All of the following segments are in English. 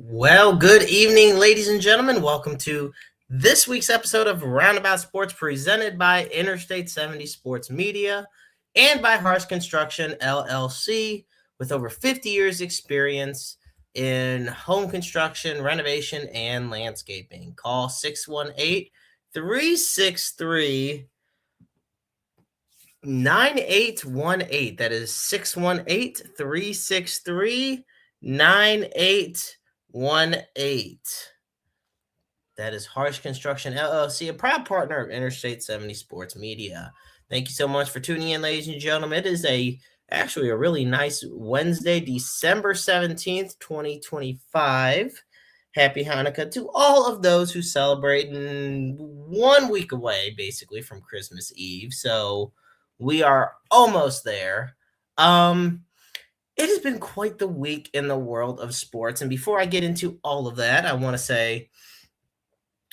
Well, good evening, ladies and gentlemen. Welcome to this week's episode of Roundabout Sports, presented by Interstate 70 Sports Media and by Harsh Construction, LLC, with over 50 years experience in home construction, renovation, and landscaping. Call 618-363-9818. That is 618-363-9818. That is Harsh Construction LLC, a proud partner of Interstate 70 Sports Media. Thank you so much for tuning in, ladies and gentlemen. It is actually a really nice Wednesday, December 17th, 2025. Happy Hanukkah to all of those who celebrate 1 week away, basically, from Christmas Eve. So we are almost there. It has been quite the week in the world of sports. And before I get into all of that, I want to say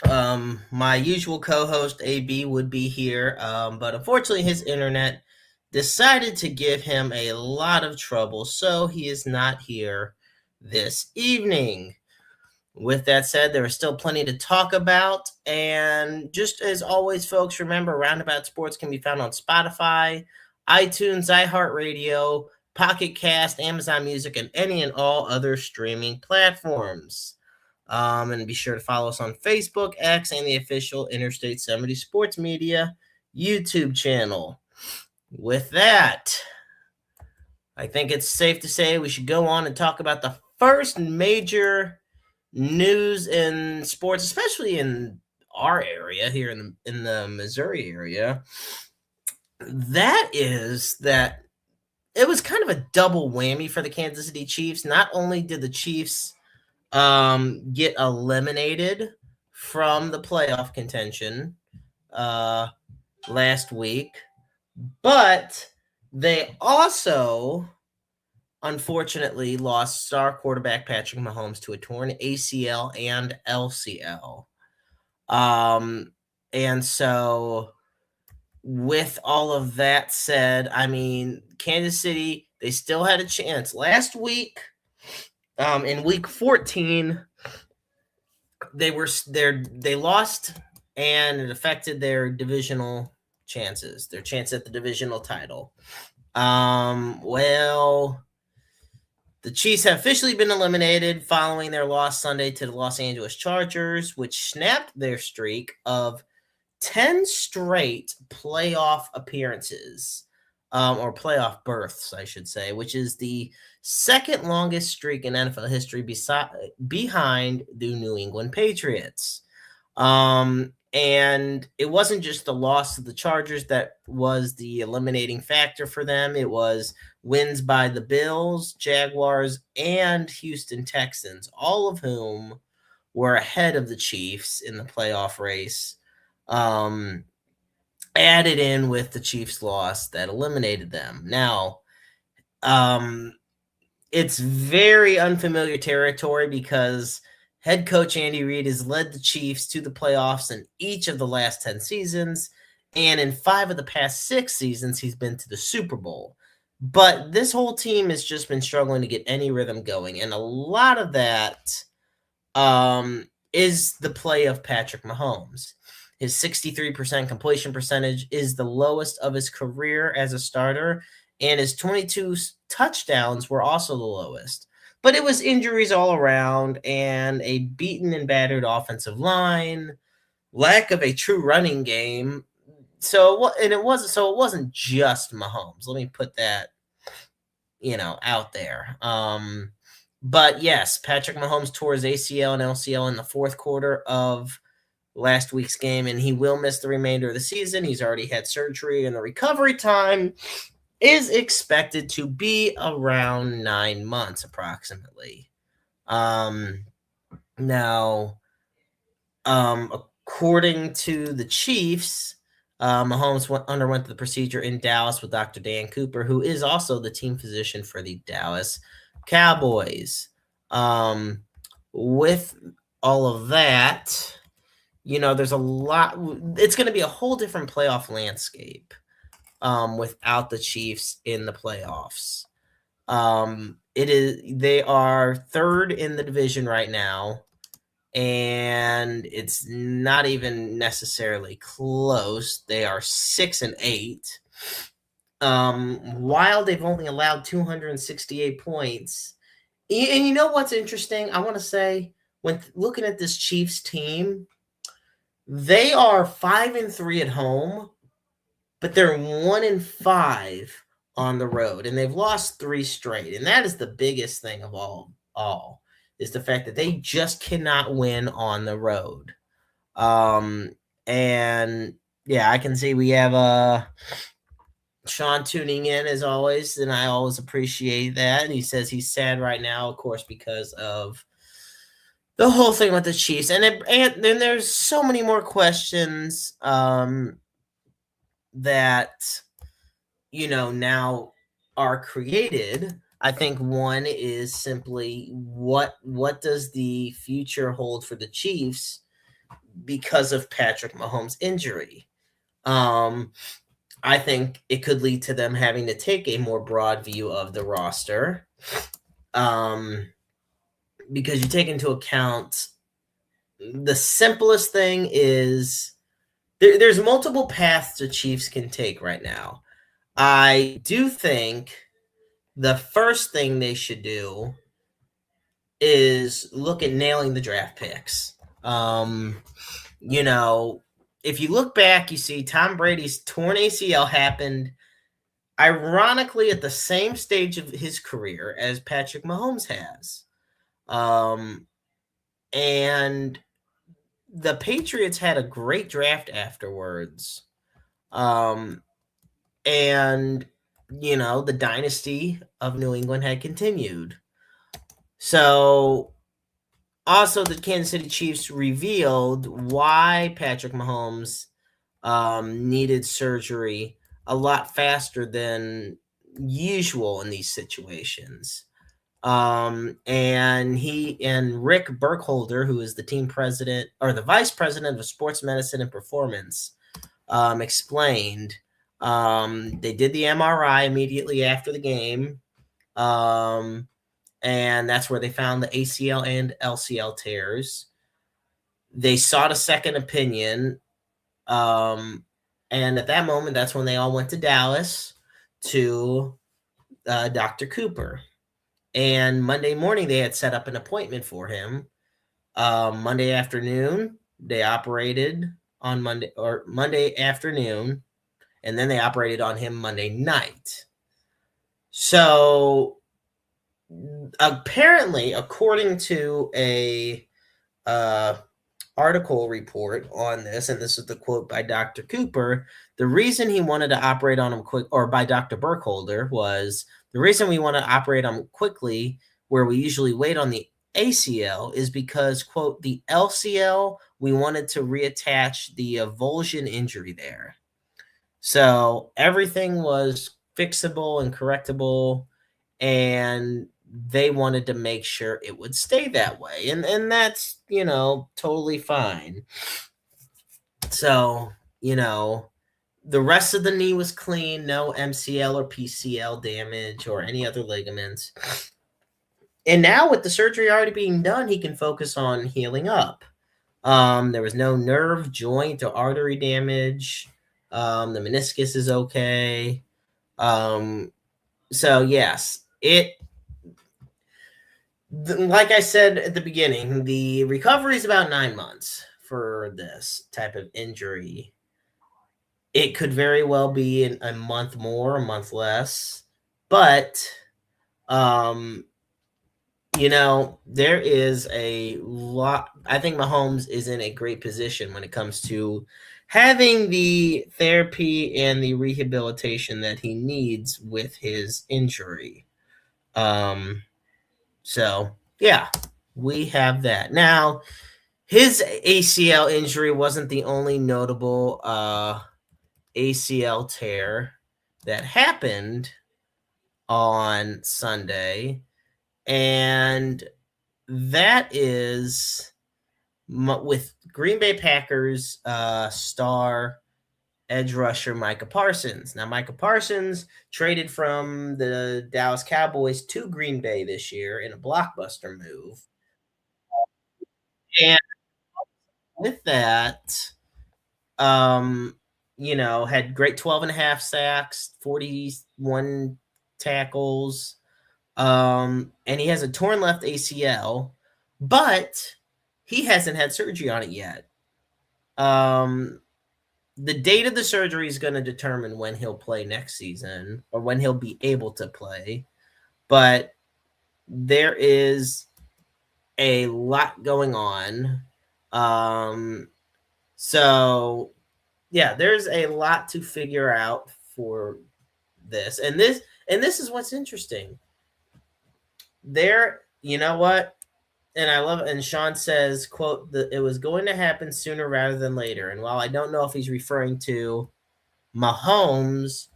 my usual co-host AB would be here, but unfortunately his internet decided to give him a lot of trouble, so he is not here this evening. With that said, there is still plenty to talk about, and just as always, folks, remember Roundabout Sports can be found on Spotify, iTunes, iHeartRadio, Pocket Cast, Amazon Music, and any and all other streaming platforms. And be sure to follow us on Facebook, X, and the official Interstate 70 Sports Media YouTube channel. With that, I think it's safe to say we should go on and talk about the first major news in sports, especially in our area here in the Missouri area. That is that it was kind of a double whammy for the Kansas City Chiefs. Not only did the Chiefs get eliminated from the playoff contention last week, but they also unfortunately lost star quarterback Patrick Mahomes to a torn ACL and LCL. And so with all of that said, I mean, Kansas City, they still had a chance. Last week, in week 14, they lost, and it affected their divisional chances, their chance at the divisional title. Well, the Chiefs have officially been eliminated following their loss Sunday to the Los Angeles Chargers, which snapped their streak of 10 straight playoff appearances, or playoff berths, I should say, which is the second longest streak in NFL history behind the New England Patriots. And it wasn't just the loss of the Chargers that was the eliminating factor for them. It was wins by the Bills, Jaguars, and Houston Texans, all of whom were ahead of the Chiefs in the playoff race, added in with the Chiefs' loss that eliminated them. Now, it's very unfamiliar territory because head coach Andy Reid has led the Chiefs to the playoffs in each of the last 10 seasons, and in 5 of the past 6 seasons, he's been to the Super Bowl. But this whole team has just been struggling to get any rhythm going, and a lot of that is the play of Patrick Mahomes. His 63% completion percentage is the lowest of his career as a starter, and his 22 touchdowns were also the lowest. But it was injuries all around and a beaten and battered offensive line, lack of a true running game. So it wasn't just Mahomes. Let me put that, out there. But yes, Patrick Mahomes tore his ACL and LCL in the fourth quarter of last week's game, and he will miss the remainder of the season. He's already had surgery, and the recovery time is expected to be around 9 months approximately. Now, according to the Chiefs, Mahomes underwent the procedure in Dallas with Dr. Dan Cooper, who is also the team physician for the Dallas Cowboys. With all of that, there's a lot. It's going to be a whole different playoff landscape without the Chiefs in the playoffs. They are third in the division right now, and it's not even necessarily close. They are 6-8. While they've only allowed 268 points. And you know what's interesting? I want to say, when looking at this Chiefs team, they are 5-3 at home, but they're 1-5 on the road, and they've lost 3 straight. And that is the biggest thing of all is the fact that they just cannot win on the road. And yeah, I can see we have Sean tuning in as always, and I always appreciate that. And he says he's sad right now, of course, because of the whole thing with the Chiefs. And then there's so many more questions that now are created. I think one is simply what does the future hold for the Chiefs because of Patrick Mahomes' injury? I think it could lead to them having to take a more broad view of the roster, because you take into account the simplest thing is there's multiple paths the Chiefs can take right now. I do think the first thing they should do is look at nailing the draft picks. If you look back, you see Tom Brady's torn ACL happened ironically at the same stage of his career as Patrick Mahomes has. And the Patriots had a great draft afterwards. And the dynasty of New England had continued. So also the Kansas City Chiefs revealed why Patrick Mahomes needed surgery a lot faster than usual in these situations. And Rick Burkholder, who is the team president or the vice president of sports medicine and performance, explained they did the MRI immediately after the game. And that's where they found the ACL and LCL tears. They sought a second opinion. And at that moment, that's when they all went to Dallas to Dr. Cooper. And Monday morning, they had set up an appointment for him. Monday afternoon, they operated on Monday afternoon, and then they operated on him Monday night. So apparently, according to a article report on this, and this is the quote by Dr. Cooper, the reason he wanted to operate on him quick, or by Dr. Burkholder, was the reason we want to operate on him quickly, where we usually wait on the ACL, is because, quote, the LCL, we wanted to reattach the avulsion injury there. So everything was fixable and correctable, and they wanted to make sure it would stay that way. And that's, totally fine. So, the rest of the knee was clean, no MCL or PCL damage or any other ligaments. And now with the surgery already being done, he can focus on healing up. There was no nerve, joint, or artery damage. The meniscus is okay. So yes, like I said at the beginning, the recovery is about 9 months for this type of injury. It could very well be a month more, a month less, but there is a lot. I think Mahomes is in a great position when it comes to having the therapy and the rehabilitation that he needs with his injury. So yeah, we have that. Now, his ACL injury wasn't the only notable ACL tear that happened on Sunday, and that is with Green Bay Packers star edge rusher Micah Parsons. Now, Micah Parsons traded from the Dallas Cowboys to Green Bay this year in a blockbuster move. And with that, um, had great 12 and a half sacks, 41 tackles, and he has a torn left ACL, but he hasn't had surgery on it yet. The date of the surgery is going to determine when he'll play next season or when he'll be able to play. But there is a lot going on. So yeah, there's a lot to figure out for this. And this is what's interesting. You know what? And I love it. And Sean says, quote, it was going to happen sooner rather than later. And while I don't know if he's referring to Mahomes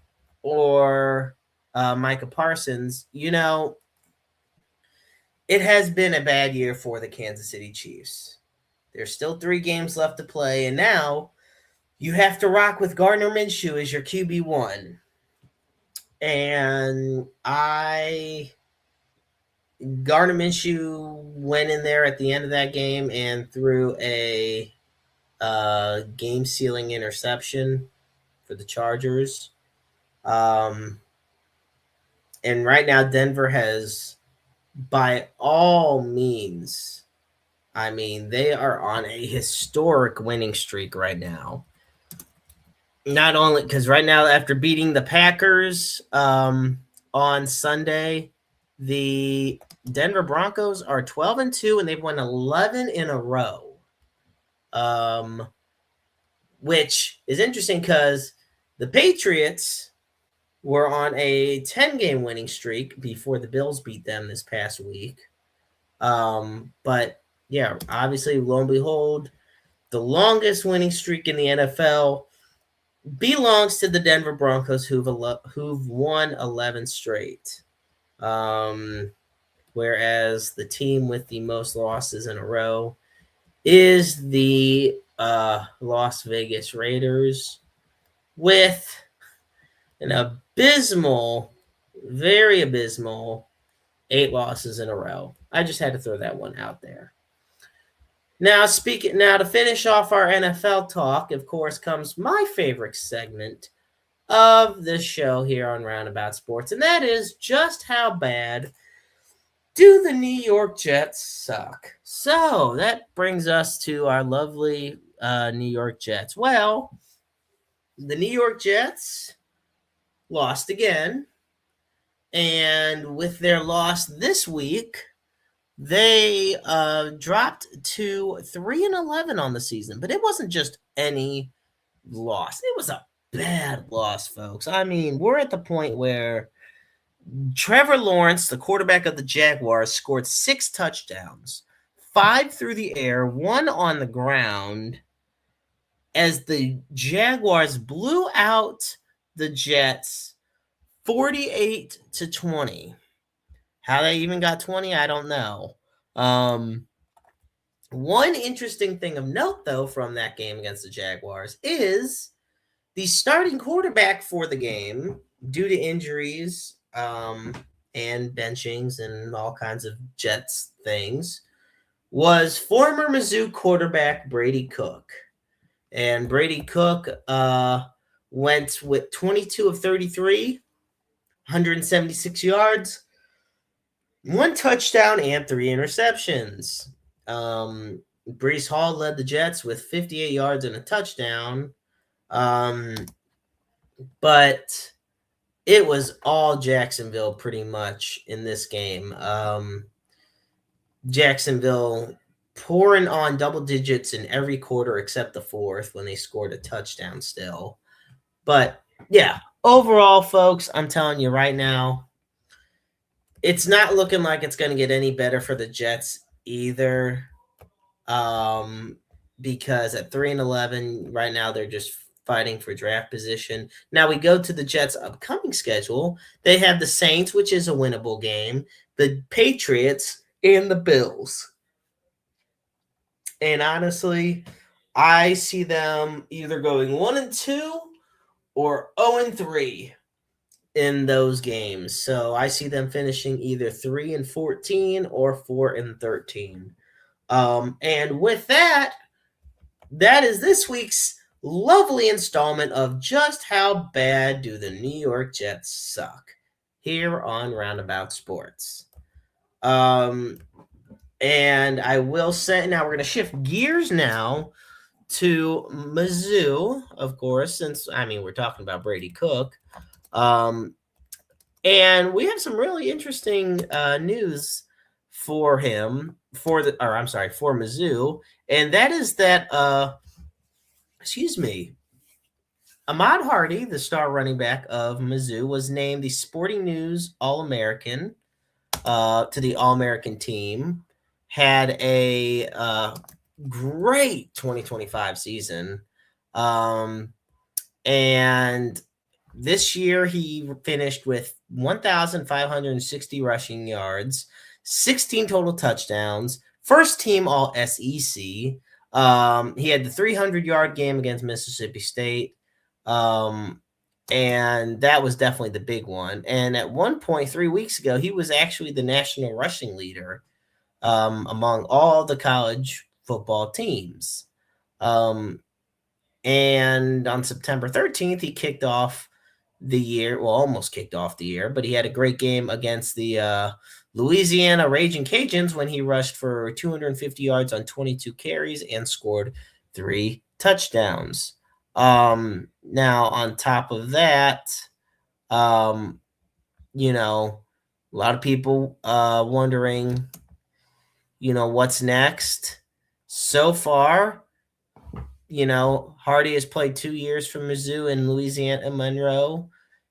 or Micah Parsons, it has been a bad year for the Kansas City Chiefs. There's still 3 games left to play, and now you have to rock with Gardner Minshew as your QB1. And Gardner Minshew went in there at the end of that game and threw a game-sealing interception for the Chargers. And right now, Denver has, by all means, they are on a historic winning streak right now. Not only because right now, after beating the Packers on Sunday, the Denver Broncos are 12-2, and they've won 11 in a row. Which is interesting because the Patriots were on a 10-game winning streak before the Bills beat them this past week. But yeah, obviously, lo and behold, the longest winning streak in the NFL belongs to the Denver Broncos, who've won 11 straight. Whereas the team with the most losses in a row is the Las Vegas Raiders with an abysmal, very abysmal 8 losses in a row. I just had to throw that one out there. Now, to finish off our NFL talk, of course, comes my favorite segment of the show here on Roundabout Sports, and that is just how bad do the New York Jets suck? So that brings us to our lovely New York Jets. Well, the New York Jets lost again, and with their loss this week, they dropped to 3-11 on the season. But it wasn't just any loss; it was a bad loss, folks. We're at the point where Trevor Lawrence, the quarterback of the Jaguars, scored 6 touchdowns, 5 through the air, 1 on the ground, as the Jaguars blew out the Jets 48-20. How they even got 20, I don't know. One interesting thing of note, though, from that game against the Jaguars is the starting quarterback for the game, due to injuries and benchings and all kinds of Jets things, was former Mizzou quarterback Brady Cook. And Brady Cook went with 22 of 33, 176 yards, 1 touchdown, and 3 interceptions. Breece Hall led the Jets with 58 yards and a touchdown. But it was all Jacksonville pretty much in this game. Jacksonville pouring on double digits in every quarter except the fourth when they scored a touchdown still. But yeah, overall, folks, I'm telling you right now, it's not looking like it's going to get any better for the Jets either. Because at 3-11 right now, they're just fighting for draft position. Now we go to the Jets' upcoming schedule. They have the Saints, which is a winnable game, the Patriots, and the Bills. And honestly, I see them either going 1-2 or 0-3 in those games. So I see them finishing either 3-14 or 4-13. And with that, that is this week's lovely installment of Just How Bad Do the New York Jets Suck here on Roundabout Sports. And I will say, now we're going to shift gears now to Mizzou, of course, since, we're talking about Brady Cook. And we have some really interesting news for him, for Mizzou, and that is that, Ahmad Hardy, the star running back of Mizzou, was named the Sporting News All-American to the All-American team. Had a great 2025 season. And this year he finished with 1,560 rushing yards, 16 total touchdowns, first team All SEC. He had the 300-yard game against Mississippi State. And that was definitely the big one. And at one point, 3 weeks ago, he was actually the national rushing leader among all the college football teams. And on September 13th, he kicked off the year. Well, almost kicked off the year, but he had a great game against the Louisiana Raging Cajuns when he rushed for 250 yards on 22 carries and scored 3 touchdowns. Now, on top of that, a lot of people wondering, what's next. So far, Hardy has played 2 years for Mizzou in Louisiana and Monroe.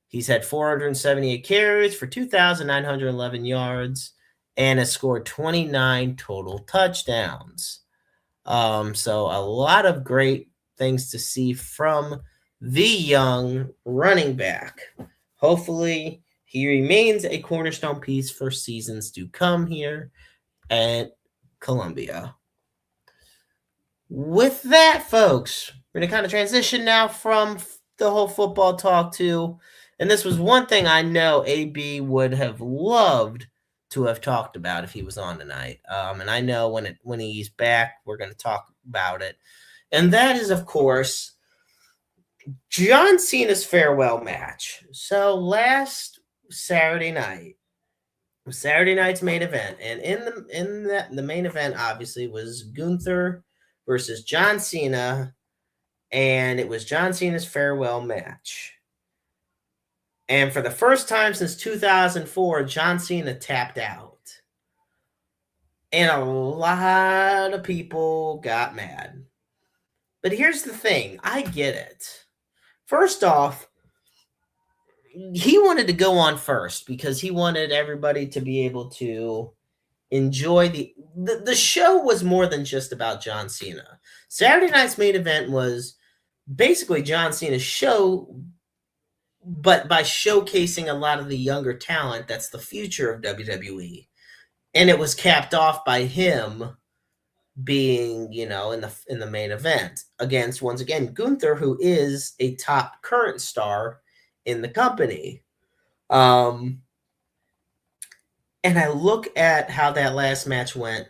He's had 478 carries for 2,911 yards and has scored 29 total touchdowns. So a lot of great things to see from the young running back. Hopefully, he remains a cornerstone piece for seasons to come here at Columbia. With that, folks, we're going to kind of transition now from the whole football talk to, and this was one thing I know AB would have loved to have talked about if he was on tonight. And I know when he's back, we're going to talk about it. And that is, of course, John Cena's farewell match. So last Saturday night's main event, and the main event obviously was Gunther versus John Cena, and it was John Cena's farewell match. And for the first time since 2004, John Cena tapped out. And a lot of people got mad. But here's the thing. I get it. First off, he wanted to go on first because he wanted everybody to be able to enjoy the show was more than just about John Cena. Saturday night's main event was basically John Cena's show, but by showcasing a lot of the younger talent that's the future of WWE. And it was capped off by him being, in the main event against, once again, Gunther, who is a top current star in the company. And I look at how that last match went.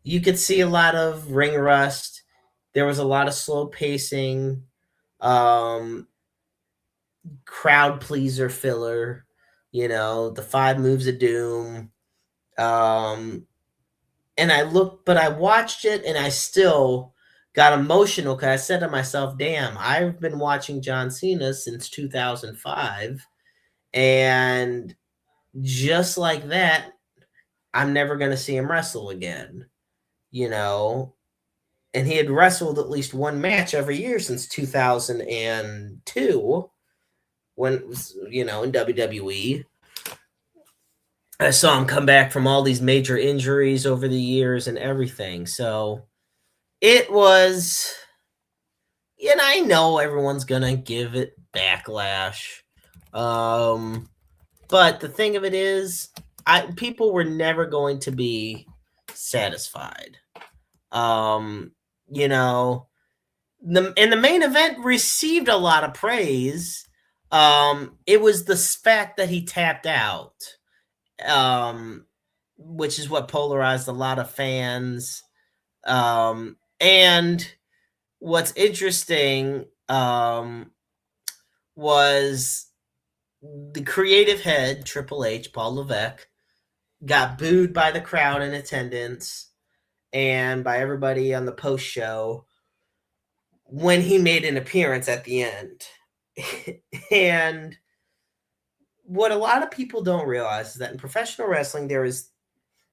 You could see a lot of ring rust. There was a lot of slow pacing, crowd pleaser filler, the 5 moves of doom. And I watched it and I still got emotional because I said to myself, damn, I've been watching John Cena since 2005. And just like that, I'm never going to see him wrestle again, And he had wrestled at least one match every year since 2002 when it was, in WWE. I saw him come back from all these major injuries over the years and everything. So it was, I know everyone's going to give it backlash. But the thing of it is, people were never going to be satisfied. The main event received a lot of praise, It was the fact that he tapped out, which is what polarized a lot of fans. And what's interesting was the creative head, Triple H, Paul Levesque, got booed by the crowd in attendance and by everybody on the post show when he made an appearance at the end. And what a lot of people don't realize is that in professional wrestling, there is,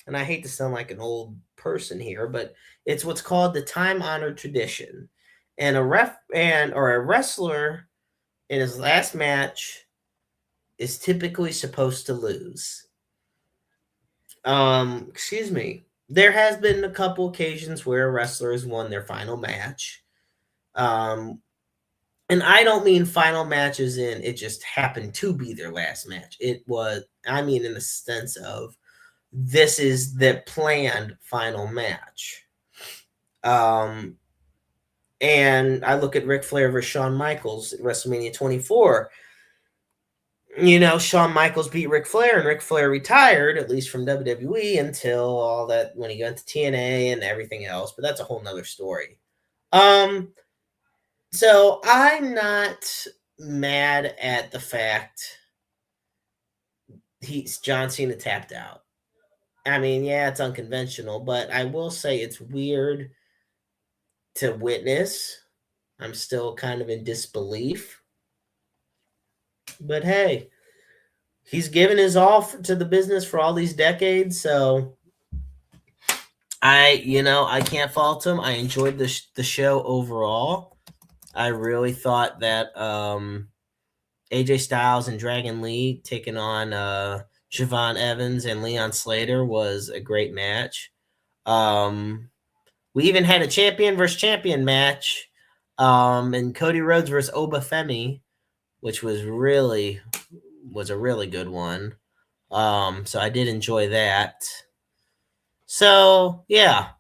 and I hate to sound like an old person here, but it's what's called the time-honored tradition. And a wrestler in his last match is typically supposed to lose. Excuse me. There has been a couple occasions where a wrestler has won their final match. And I don't mean final matches in it just happened to be their last match. I mean in the sense of this is the planned final match. And I look at Ric Flair versus Shawn Michaels at WrestleMania 24. Shawn Michaels beat Ric Flair, and Ric Flair retired, at least from WWE, until all that when he got to TNA and everything else. But that's a whole nother story. So I'm not mad at the fact John Cena tapped out. I mean, yeah, it's unconventional, but I will say it's weird to witness. I'm still kind of in disbelief. But hey, he's given his all to the business for all these decades, so I can't fault him. I enjoyed the show overall. I really thought that AJ Styles and Dragon Lee taking on Siobhan Evans and Leon Slater was a great match. We even had a champion versus champion match, and Cody Rhodes versus Oba Femi, which was a really good one. So I did enjoy that. So yeah.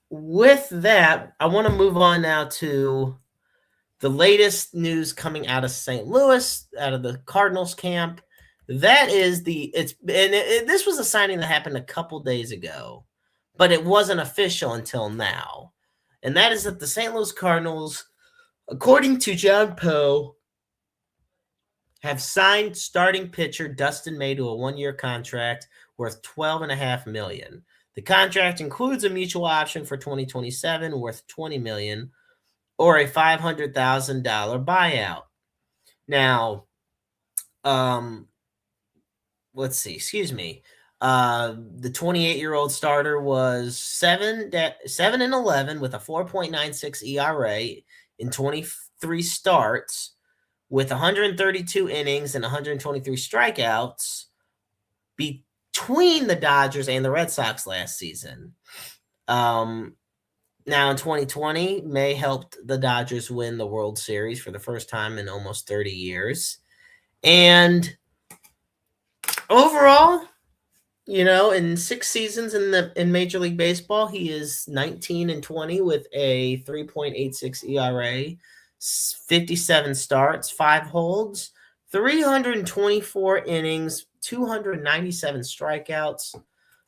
With that, I want to move on now to the latest news coming out of St. Louis, out of the Cardinals camp. That is this was a signing that happened a couple days ago, but it wasn't official until now. And that is that the St. Louis Cardinals, according to John Poe, have signed starting pitcher Dustin May to a 1-year contract worth $12.5 million. The contract includes a mutual option for 2027 worth $20 million or a $500,000 buyout. Now, let's see. Excuse me. The 28-year-old starter was 7-11 with a 4.96 ERA in 23 starts, with 132 innings and 123 strikeouts between the Dodgers and the Red Sox last season. Now in 2020, May helped the Dodgers win the World Series for the first time in almost 30 years. And overall, in 6 seasons in Major League Baseball, he is 19-20 with a 3.86 ERA, 57 starts, 5 holds, 324 innings, 297 strikeouts,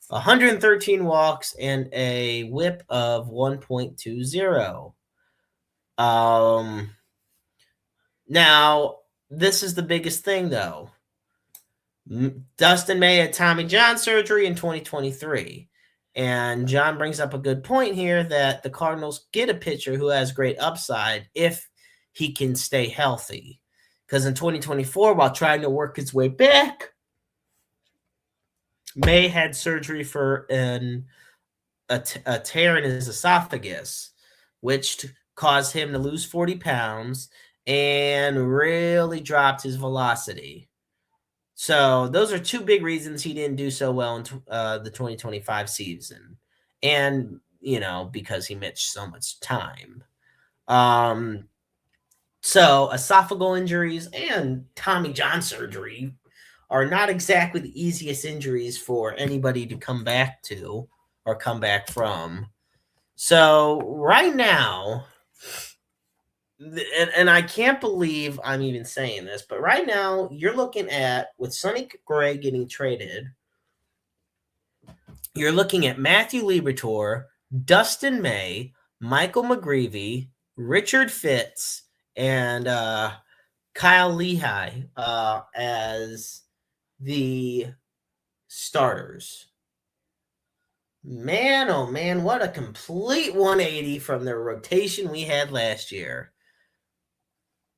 113 walks, and a whip of 1.20. Now, this is the biggest thing, though. Dustin May had Tommy John surgery in 2023. And John brings up a good point here that the Cardinals get a pitcher who has great upside if he can stay healthy. Because in 2024, while trying to work his way back, May had surgery for a tear in his esophagus, which caused him to lose 40 pounds and really dropped his velocity. So those are 2 big reasons he didn't do so well in the 2025 season. And, because he missed so much time. So esophageal injuries and Tommy John surgery are not exactly the easiest injuries for anybody to come back to or come back from. So right now, And I can't believe I'm even saying this, but right now you're looking at, with Sonny Gray getting traded, you're looking at Matthew Liberatore, Dustin May, Michael McGreevy, Richard Fitz, and Kyle Lehigh as the starters. Man, oh man, what a complete 180 from the rotation we had last year.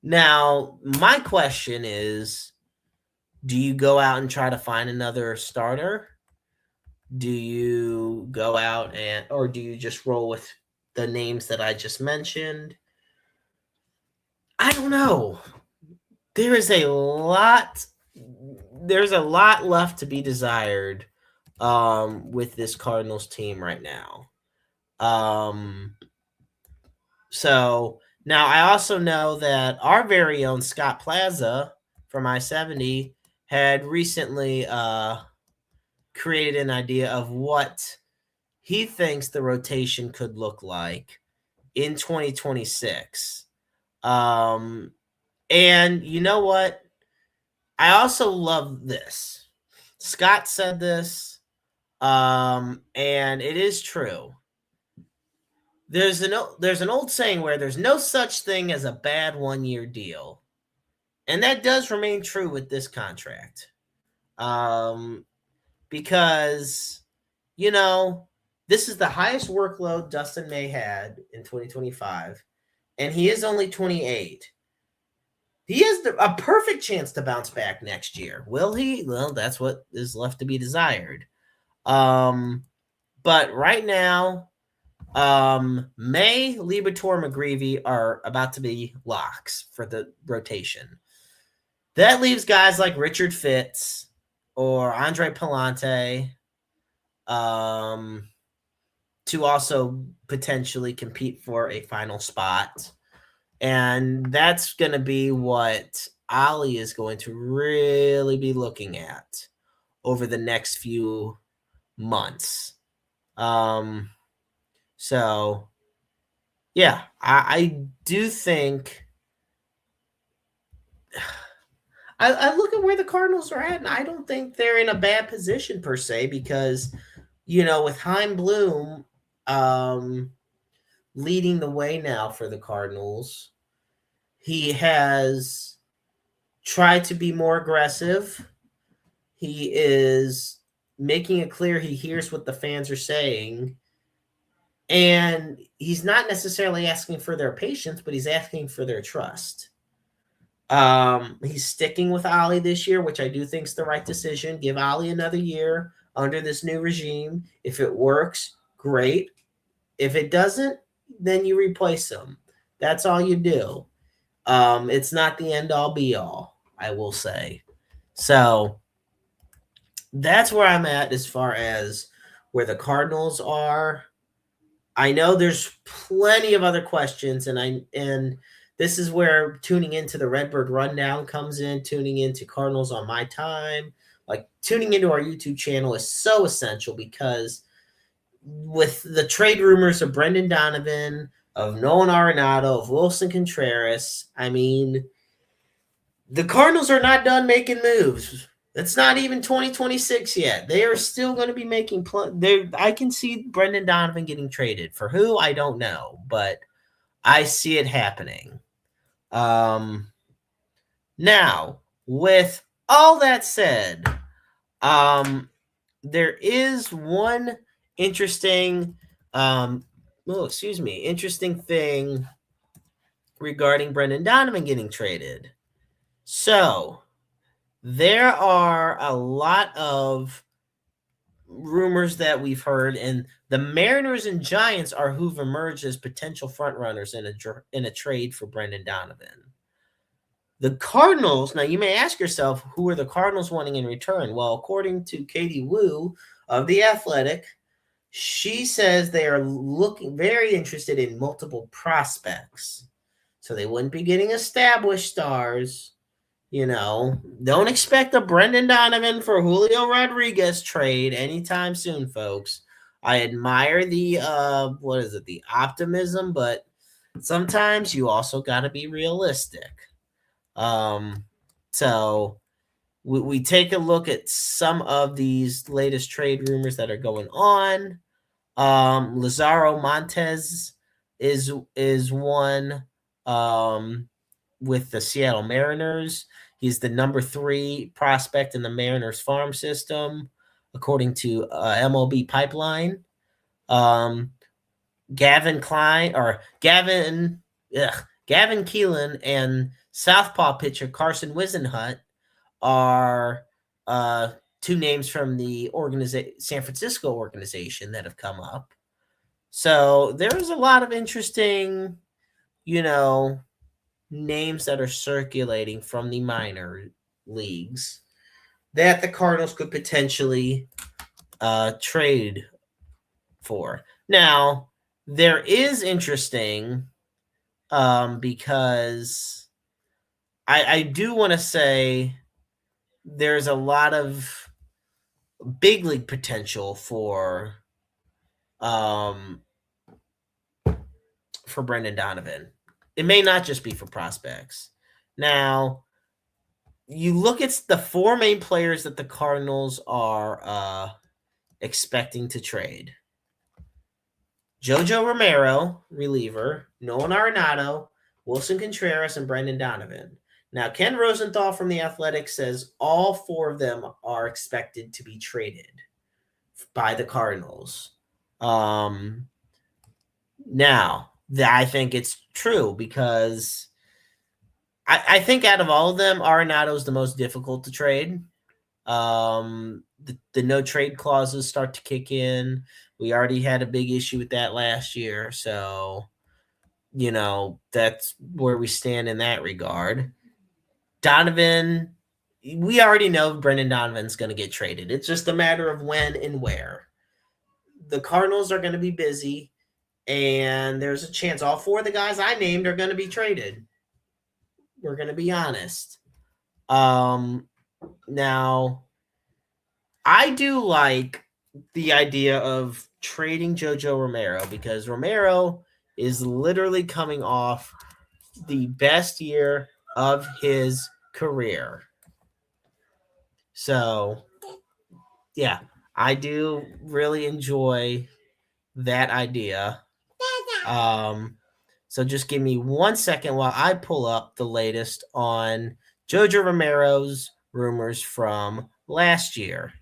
Now, my question is, do you go out and try to find another starter? Do you go out or do you just roll with the names that I just mentioned? I don't know. There's a lot left to be desired with this Cardinals team right now. So now I also know that our very own Scott Plaza from I-70 had recently created an idea of what he thinks the rotation could look like in 2026. And you know what? I also love this. Scott said this, and it is true. There's an old saying where there's no such thing as a bad 1-year deal, and that does remain true with this contract. Because this is the highest workload Dustin May had in 2025, and he is only 28. He has a perfect chance to bounce back next year. Will he? Well, that's what is left to be desired. But right now, May, Liberatore, McGreevy are about to be locks for the rotation. That leaves guys like Richard Fitz or Andre Palante to also potentially compete for a final spot. And that's going to be what Ollie is going to really be looking at over the next few months. So, yeah, I do think I look at where the Cardinals are at, and I don't think they're in a bad position per se because, with Chaim Bloom leading the way now for the Cardinals, he has tried to be more aggressive. He is making it clear he hears what the fans are saying. And he's not necessarily asking for their patience, but he's asking for their trust. He's sticking with Ollie this year, which I do think is the right decision. Give Ollie another year under this new regime. If it works, great. If it doesn't, then you replace him. That's all you do. It's not the end all be all, I will say. So that's where I'm at as far as where the Cardinals are. I know there's plenty of other questions, and this is where tuning into the Redbird Rundown comes in, tuning into Cardinals on My Time. Like, tuning into our YouTube channel is so essential because with the trade rumors of Brendan Donovan, of Nolan Arenado, of Wilson Contreras, I mean, the Cardinals are not done making moves. It's not even 2026 yet. They are still going to be making I can see Brendan Donovan getting traded. For who, I don't know, but I see it happening. Now, with all that said, there is one interesting thing regarding Brendan Donovan getting traded. So, there are a lot of rumors that we've heard, and the Mariners and Giants are who've emerged as potential frontrunners in a trade for Brendan Donovan. The Cardinals, now you may ask yourself, who are the Cardinals wanting in return? Well, according to Katie Wu of The Athletic, she says they are looking very interested in multiple prospects. So they wouldn't be getting established stars. Don't expect a Brendan Donovan for Julio Rodriguez trade anytime soon, folks. I admire the optimism, but sometimes you also got to be realistic. Um, so we take a look at some of these latest trade rumors that are going on. Lazaro Montez is one with the Seattle Mariners. He's the number 3 prospect in the Mariners farm system, according to MLB Pipeline. Um, Gavin Klein or Gavin Gavin Keelan and southpaw pitcher Carson Wisenhunt are 2 names from the San Francisco organization that have come up. So there's a lot of interesting, names that are circulating from the minor leagues that the Cardinals could potentially trade for. Now, there is interesting because I do want to say there's a lot of big league potential for Brendan Donovan. It may not just be for prospects. Now, you look at the 4 main players that the Cardinals are expecting to trade. Jojo Romero, reliever, Nolan Arenado, Wilson Contreras, and Brendan Donovan. Now, Ken Rosenthal from The Athletic says all 4 of them are expected to be traded by the Cardinals. Now, I think it's true because I think out of all of them, Arenado is the most difficult to trade. The no trade clauses start to kick in. We already had a big issue with that last year. So, that's where we stand in that regard. Donovan, we already know Brendan Donovan's going to get traded. It's just a matter of when and where. The Cardinals are going to be busy, and there's a chance all 4 of the guys I named are going to be traded. We're going to be honest. Now, I do like the idea of trading Jojo Romero because Romero is literally coming off the best year of his career. So, yeah, I do really enjoy that idea. So just give me 1 second while I pull up the latest on Jojo Romero's rumors from last year.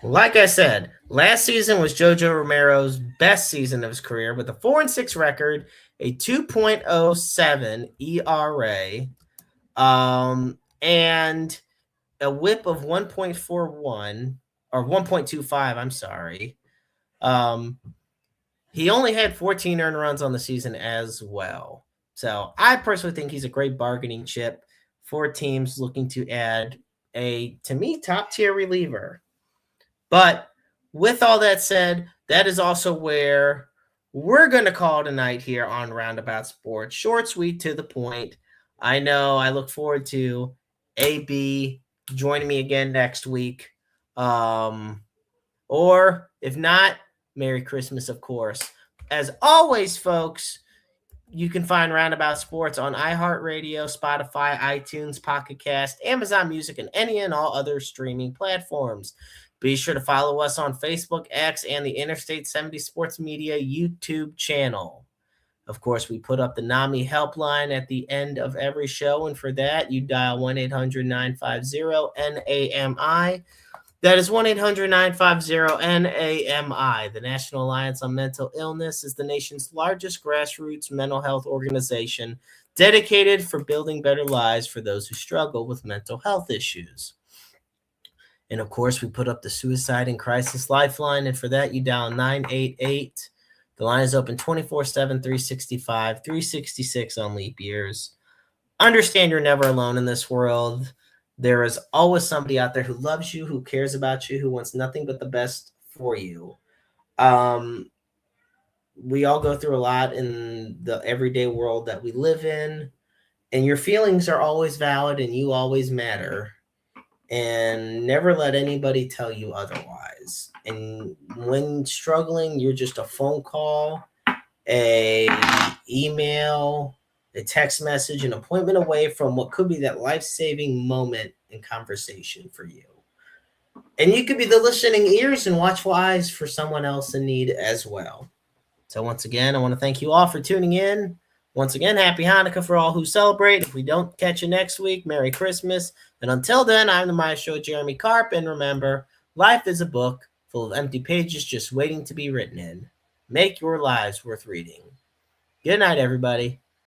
Like I said, last season was Jojo Romero's best season of his career with a 4-6 record, a 2.07 ERA, and a whip of 1.41 or 1.25. I'm sorry. He only had 14 earned runs on the season as well. So I personally think he's a great bargaining chip for teams looking to add a, to me, top tier reliever. But with all that said, that is also where we're going to call tonight here on Roundabout Sports. Short, sweet, to the point. I know I look forward to AB joining me again next week. Or if not, Merry Christmas, of course. As always, folks, you can find Roundabout Sports on iHeartRadio, Spotify, iTunes, Pocket Cast, Amazon Music, and any and all other streaming platforms. Be sure to follow us on Facebook, X, and the Interstate 70 Sports Media YouTube channel. Of course, we put up the NAMI helpline at the end of every show, and for that, you dial 1-800-950-NAMI. That is 1-800-950-NAMI. The National Alliance on Mental Illness is the nation's largest grassroots mental health organization dedicated for building better lives for those who struggle with mental health issues. And of course, we put up the Suicide and Crisis Lifeline, and for that, you dial 988. The line is open 24/7, 365, 366 on leap years. understand you're never alone in this world. There is always somebody out there who loves you, who cares about you, who wants nothing but the best for you. We all go through a lot in the everyday world that we live in, and your feelings are always valid and you always matter. And never let anybody tell you otherwise. And when struggling, you're just a phone call, a email, a text message, an appointment away from what could be that life-saving moment in conversation for you. And you could be the listening ears and watchful eyes for someone else in need as well. So once again, I want to thank you all for tuning in. Once again, happy Hanukkah for all who celebrate. If we don't catch you next week, Merry Christmas. And until then, I'm the Maestro, Jeremy Karp. And remember, life is a book full of empty pages just waiting to be written in. Make your lives worth reading. Good night, everybody.